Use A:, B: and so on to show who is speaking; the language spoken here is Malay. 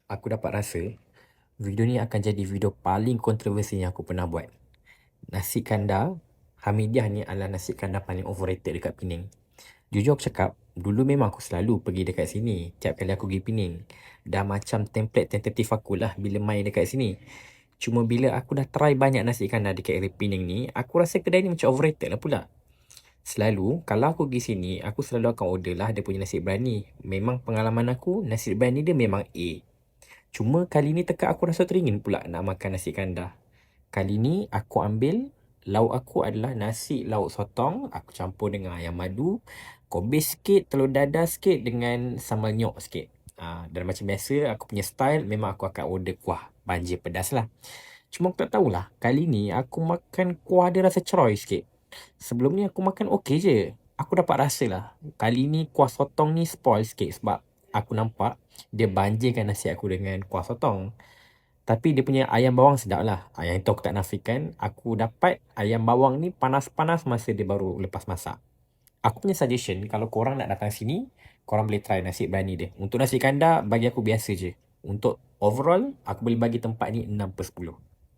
A: Aku dapat rasa video ni akan jadi video paling kontroversi yang aku pernah buat. Nasi kandar Hamidiah ni adalah nasi kandar paling overrated dekat Pening. Jujur aku cakap, dulu memang aku selalu pergi dekat sini tiap kali aku pergi Pening. Dah macam template tentatif aku lah bila main dekat sini. Cuma bila aku dah try banyak nasi kandar dekat area Pening ni, aku rasa kedai ni macam overrated lah pula. Selalu, kalau aku pergi sini, aku selalu akan order lah dia punya nasi berani. Memang pengalaman aku, nasi berani dia memang A. Cuma kali ni tekak aku rasa teringin pula nak makan nasi kandar. Kali ni aku ambil lauk aku adalah nasi lauk sotong, aku campur dengan ayam madu, kobis sikit, telur dadah sikit dengan sambal nyok sikit. Dan macam biasa aku punya style memang aku akan order kuah banjir pedas lah. Cuma aku tak tahulah, kali ni aku makan kuah dia rasa ceroy sikit. Sebelum ni aku makan okey je. Aku dapat rasa lah, kali ni kuah sotong ni spoil sikit sebab aku nampak dia banjirkan nasi aku dengan kuah sotong. Tapi dia punya ayam bawang sedap lah. Yang itu aku tak nafikan. Aku dapat ayam bawang ni panas-panas masa dia baru lepas masak. Aku punya suggestion, kalau korang nak datang sini, korang boleh try nasi berani dia. Untuk nasi kandar, bagi aku biasa je. Untuk overall, aku boleh bagi tempat ni 6/10.